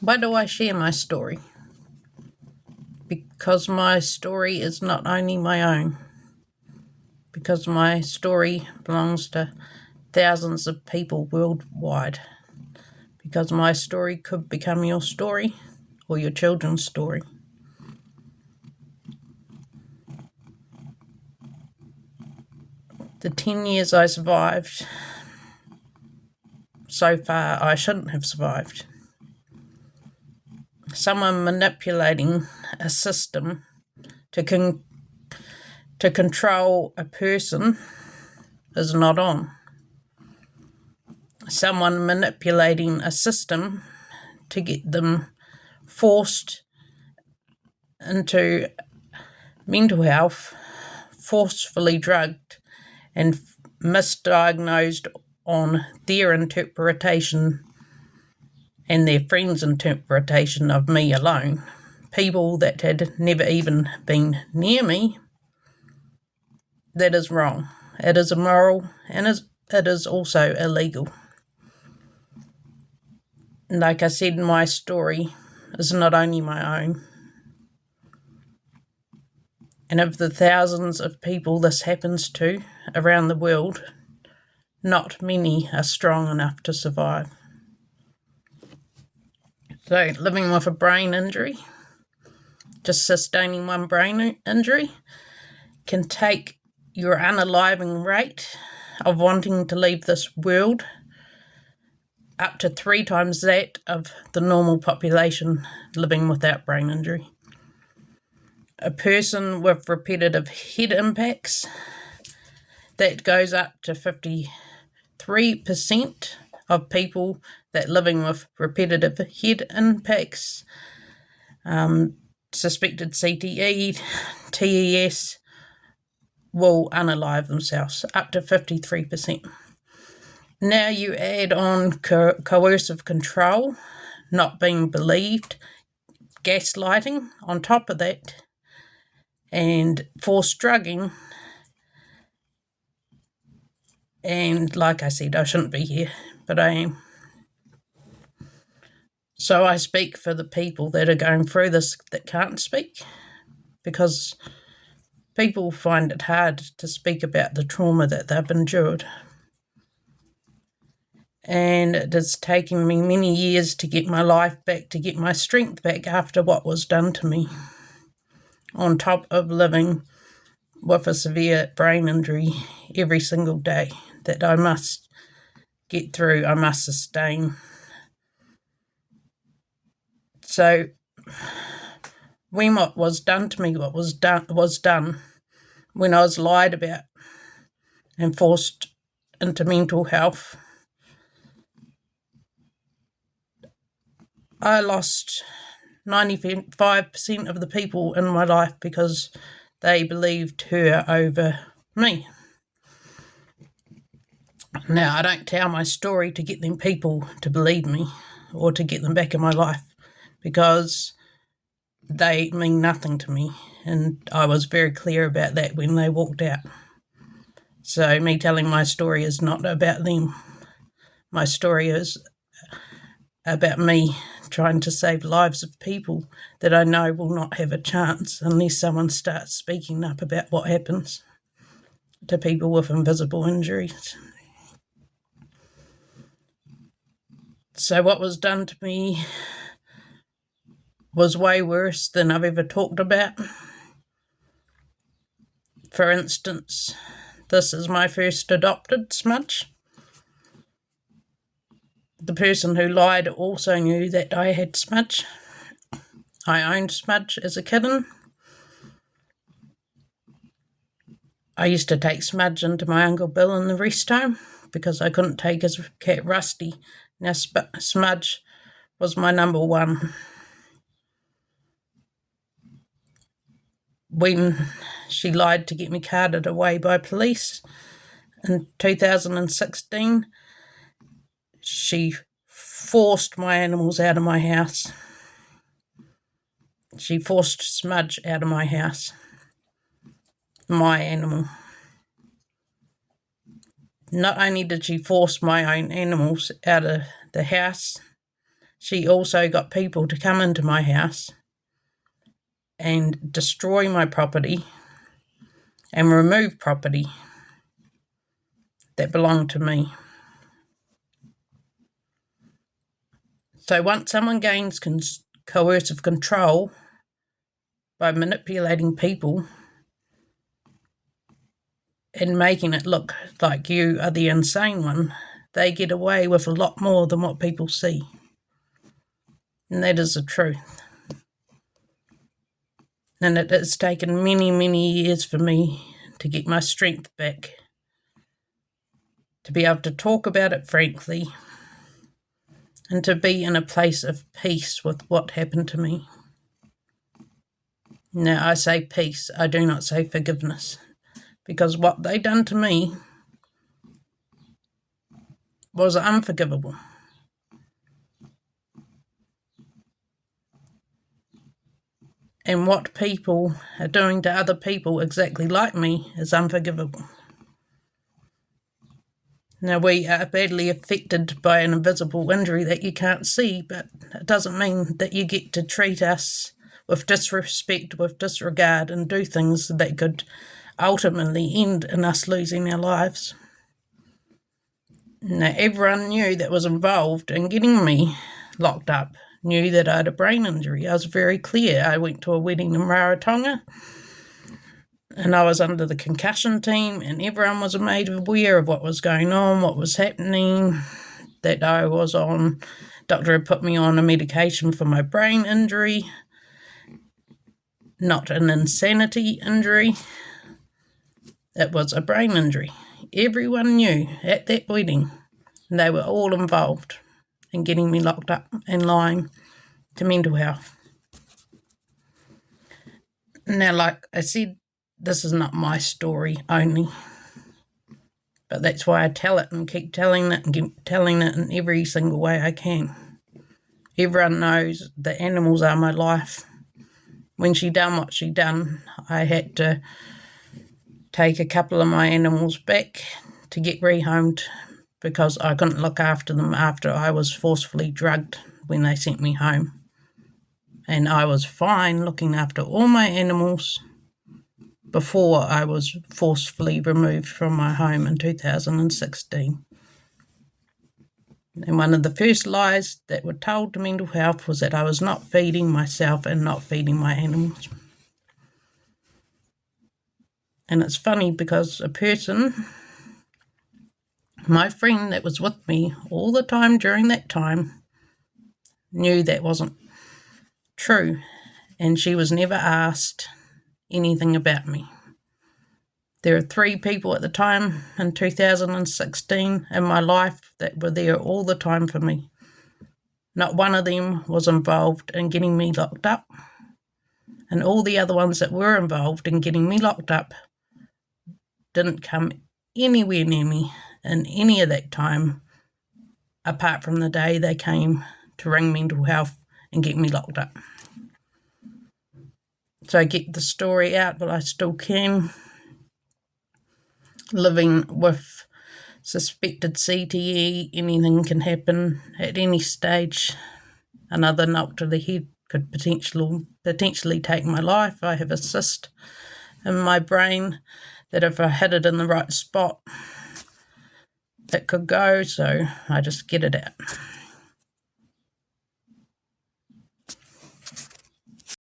Why do I share my story? Because my story is not only my own. Because my story belongs to thousands of people worldwide. Because my story could become your story or your children's story. The 10 years I survived, so far I shouldn't have survived. Someone manipulating a system to control a person is not on. Someone manipulating a system to get them forced into mental health, forcefully drugged, and misdiagnosed on their interpretation and their friends' interpretation of me alone. People that had never even been near me. That is wrong. It is immoral and it is also illegal. Like I said, my story is not only my own. And of the thousands of people this happens to around the world, not many are strong enough to survive. So living with a brain injury, just sustaining one brain injury, can take your unaliving rate of wanting to leave this world up to 3 times that of the normal population living without brain injury. A person with repetitive head impacts, that goes up to 53% of people that living with repetitive head impacts, suspected CTE, TES, will unalive themselves, up to 53%. Now you add on coercive control, not being believed, gaslighting on top of that, and forced drugging. And like I said, I shouldn't be here, but I am. So I speak for the people that are going through this that can't speak, because people find it hard to speak about the trauma that they've endured. And it is taking me many years to get my life back, to get my strength back after what was done to me, on top of living with a severe brain injury every single day that I must get through, I must sustain. So when what was done to me, what was done, when I was lied about and forced into mental health, I lost 95% of the people in my life because they believed her over me. Now, I don't tell my story to get them people to believe me or to get them back in my life, because they mean nothing to me, and I was very clear about that when they walked out. So me telling my story is not about them. My story is about me trying to save lives of people that I know will not have a chance unless someone starts speaking up about what happens to people with invisible injuries. So what was done to me was way worse than I've ever talked about. For instance, this is my first adopted smudge. The person who lied also knew that I had smudge. I owned smudge as a kitten. I used to take smudge into my Uncle Bill in the rest home because I couldn't take his cat Rusty. Now smudge was my number one. When she lied to get me carted away by police in 2016, she forced my animals out of my house. She forced Smudge out of my house, my animal. Not only did she force my own animals out of the house, she also got people to come into my house and destroy my property and remove property that belonged to me. So once someone gains coercive control by manipulating people and making it look like you are the insane one, they get away with a lot more than what people see. And that is the truth. And it has taken many, many years for me to get my strength back, to be able to talk about it frankly, and to be in a place of peace with what happened to me. Now, I say peace, I do not say forgiveness, because what they done to me was unforgivable. And what people are doing to other people exactly like me is unforgivable. Now, we are badly affected by an invisible injury that you can't see, but it doesn't mean that you get to treat us with disrespect, with disregard, and do things that could ultimately end in us losing our lives. Now, everyone knew that was involved in getting me locked up, knew that I had a brain injury. I was very clear. I went to a wedding in Rarotonga, and I was under the concussion team, and everyone was made aware of what was going on, what was happening, that I was on. Doctor had put me on a medication for my brain injury, not an insanity injury. It was a brain injury. Everyone knew at that wedding, and they were all involved in getting me locked up and lying to mental health. Now, like I said, this is not my story only, but that's why I tell it and keep telling it and keep telling it in every single way I can. Everyone knows that animals are my life. When she done what she done, I had to take a couple of my animals back to get rehomed because I couldn't look after them after I was forcefully drugged when they sent me home. And I was fine looking after all my animals before I was forcefully removed from my home in 2016. And one of the first lies that were told to mental health was that I was not feeding myself and not feeding my animals. And it's funny because a person, my friend that was with me all the time during that time, knew that wasn't true, and she was never asked anything about me. There are 3 people at the time in 2016 in my life that were there all the time for me. Not one of them was involved in getting me locked up, and all the other ones that were involved in getting me locked up didn't come anywhere near me in any of that time, apart from the day they came to ring mental health and get me locked up. So I get the story out, but I still can. Living with suspected CTE, anything can happen at any stage. Another knock to the head could potentially take my life. I have a cyst in my brain that if I hit it in the right spot, it could go, so I just get it out.